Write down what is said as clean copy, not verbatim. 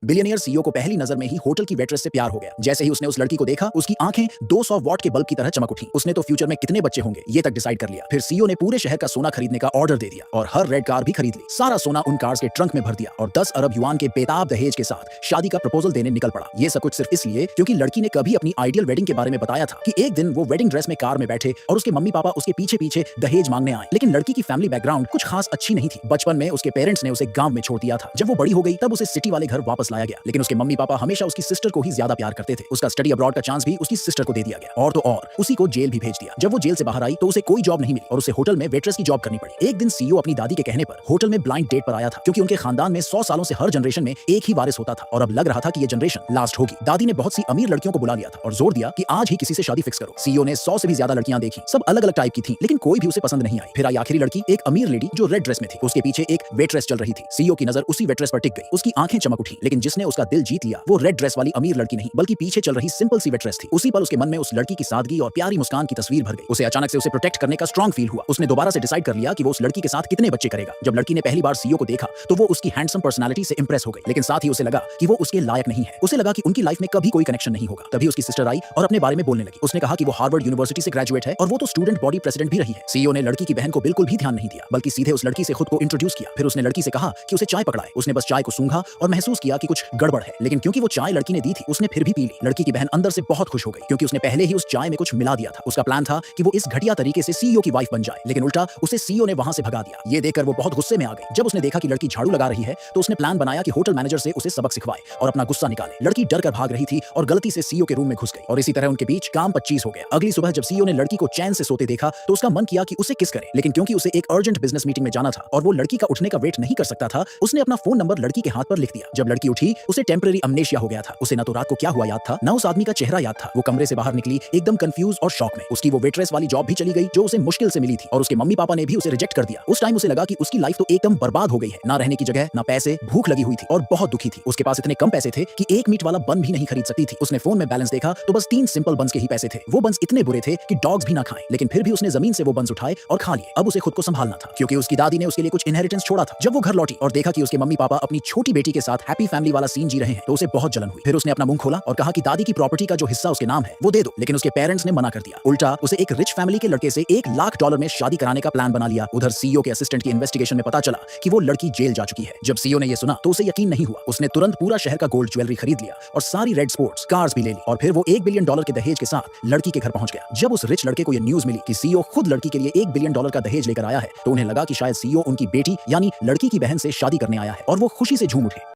Billionaire CEO को पहली नजर में ही होटल की वेट्रेस से प्यार हो गया। जैसे ही उसने उस लड़की को देखा, उसकी आंखें 200 वॉट के बल्ब की तरह चमक उठी। उसने तो फ्यूचर में कितने बच्चे होंगे ये तक डिसाइड कर लिया। फिर सीईओ ने पूरे शहर का सोना खरीदने का ऑर्डर दे दिया और हर रेड कार भी खरीद ली। सारा सोना उन कार्स के ट्रंक में भर दिया और 10 अरब युआन के बेताब दहेज के साथ शादी का प्रपोजल देने निकल पड़ा। ये सब कुछ सिर्फ इसलिए क्योंकि लड़की ने कभी अपनी आइडियल वेडिंग के बारे में बताया था कि एक दिन वो वेडिंग ड्रेस में कार में बैठे और उसके मम्मी पापा उसके पीछे पीछे दहेज मांगने आए। लेकिन लड़की की फैमिली बैकग्राउंड कुछ खास अच्छी नहीं थी। बचपन में उसके पेरेंट्स ने उसे गांव में छोड़ दिया था। जब वो बड़ी हो गई तब उसे सिटी वाले घर वापस लाया गया। लेकिन उसके मम्मी पापा हमेशा उसकी सिस्टर को ही ज्यादा प्यार करते थे। उसका स्टडी अब्रॉड का चांस भी उसकी सिस्टर को दे दिया गया और तो और उसी को जेल भी भेज दिया। जब वो जेल से बाहर आई तो उसे कोई जॉब नहीं मिली और उसे होटल में वेट्रेस की जॉब करनी पड़ी। एक दिन सीईओ अपनी दादी के कहने पर होटल में ब्लाइंड डेट पर आया था, क्योंकि उनके खानदान में 100 सालों से हर जनरेशन में एक ही वारिस होता था और अब लग रहा था कि ये जनरेशन लास्ट होगी। दादी ने बहुत सी अमीर लड़कियों को बुला लिया था और जोर दिया कि आज ही किसी से शादी फिक्स करो। सीईओ ने 100 से भी ज्यादा लड़कियां देखी, सब अलग अलग टाइप की थी, लेकिन कोई भी उसे पसंद नहीं आई। फिर आई आखिरी लड़की, एक अमीर लेडी जो रेड ड्रेस में थी। उसके पीछे एक वेट्रेस चल रही थी। सीईओ की नजर उसी वेट्रेस पर टिक गई। उसकी आंखें चमक उठी, लेकिन जिसने उसका दिल जीत लिया वो रेड ड्रेस वाली अमीर लड़की नहीं बल्कि पीछे चल रही सिंपल सी वेट्रेस थी। उसी पल उसके मन में उस लड़की की सादगी और प्यारी मुस्कान की तस्वीर भर गई। उसे अचानक से उसे प्रोटेक्ट करने का स्ट्रॉन्ग फील हुआ। उसने दोबारा से डिसाइड कर लिया कि वो उस लड़की के साथ कितने बच्चे करेगा। जब लड़की ने पहली बार सीईओ को देखा तो वो उसकी हैंडसम पर्सनालिटी से इंप्रेस हो गई, लेकिन साथ ही उसे लगा कि वो उसके लायक नहीं है। उसे लगा कि उनकी लाइफ में कभी कोई कनेक्शन नहीं होगा। तभी उसकी सिस्टर आई और अपने बारे में बोलने लगी। उसने कहा कि वो हार्वर्ड यूनिवर्सिटी से ग्रेजुएट है और वो तो स्टूडेंट बॉडी प्रेसिडेंट भी रही है। सीईओ ने लड़की की बहन को बिल्कुल भी ध्यान नहीं दिया, बल्कि सीधे उस लड़की से खुद को इंट्रोड्यूस किया। फिर उसने लड़की से कहा कि उसे चाय पकड़ाए। उसने बस चाय को सूंघा और महसूस किया कि कुछ गड़बड़ है, लेकिन क्योंकि वो चाय लड़की ने दी थी उसने फिर भी पी ली। लड़की की बहन अंदर से बहुत खुश हो गई, क्योंकि उसने पहले ही उस चाय में कुछ मिला दिया था। उसका प्लान था कि वो इस घटिया तरीके से सीईओ की वाइफ बन जाए, लेकिन उल्टा उसे सीईओ ने वहां से भगा दिया। ये देखकर वो बहुत गुस्से में आ गई। जब उसने देखा कि लड़की झाड़ू लगा रही है तो उसने प्लान बनाया कि होटल मैनेजर से उसे सबक सिखवाए और अपना गुस्सा निकाले। लड़की डर कर भाग रही थी और गलती से सीईओ के रूम में घुस गई और इसी तरह उनके बीच काम 25 हो गया। अगली सुबह जब सीईओ ने लड़की को चैन से सोते देखा तो उसका मन किया कि उसे किस करे, लेकिन क्योंकि उसे एक अर्जेंट बिजनेस मीटिंग में जाना था और वो लड़की का उठने का वेट नहीं कर सकता था, उसने अपना फोन नंबर लड़की के हाथ पर लिख दिया। जब लड़की उठी उसे टेम्परेरी अमनेशिया हो गया था। उसे न तो रात को क्या हुआ याद था, न उस आदमी का चेहरा याद था। वो कमरे से बाहर निकली एकदम कंफ्यूज और शॉक में। उसकी वो वेट्रेस वाली जॉब भी चली गई जो उसे मुश्किल से मिली थी और उसके मम्मी पापा ने भी उसे रिजेक्ट कर दिया। उस टाइम उसे लगा कि उसकी लाइफ तो एकदम बर्बाद हो गई है। ना रहने की जगह, ना पैसे, भूख लगी हुई थी और बहुत दुखी थी। उसके पास इतने कम पैसे थे कि एक मीट वाला बन भी नहीं खरीद सकती थी। उसने फोन में बैलेंस देखा तो बस 3 सिंपल बंस के ही पैसे थे। वो बंस इतने बुरे थे कि डॉग्स भी ना खाएं, लेकिन फिर भी उसने जमीन से वो बंस उठाए और खा लिए। अब उसे खुद को संभालना था, क्योंकि उसकी दादी ने उसके लिए कुछ इनहेरिटेंस छोड़ा था। जब वो घर लौटी और देखा कि उसके मम्मी पापा अपनी छोटी बेटी के साथ हैप्पी फैमिली वाला सीन जी रहे हैं तो उसे बहुत जलन हुई। फिर उसने अपना मुंह खोला और कहा कि दादी की प्रॉपर्टी का जो हिस्सा उसके नाम है वो दे दो, लेकिन उसके पेरेंट्स ने मना कर दिया। उल्टा उसे एक रिच फैमिली के लड़के से $1 लाख में शादी कराने का प्लान बना लिया। उधर सीईओ के असिस्टेंट की इन्वेस्टिगेशन में पता चला कि वो लड़की जेल जा चुकी है। जब सीईओ ने ये सुना तो उसे यकीन नहीं हुआ। उसने तुरंत पूरा शहर का गोल्ड ज्वेलरी खरीद लिया और सारी रेड स्पोर्ट्स कार्स भी ले ली और फिर वो $1 बिलियन के दहेज के साथ लड़की के घर पहुंच गया। जब उस रिच लड़के को ये न्यूज मिली कि सीईओ खुद लड़की के लिए $1 बिलियन का दहेज लेकर आया है तो उन्हें लगा कि शायद सीईओ उनकी बेटी यानी लड़की की बहन से शादी करने आया है और वो खुशी से झूम उठे।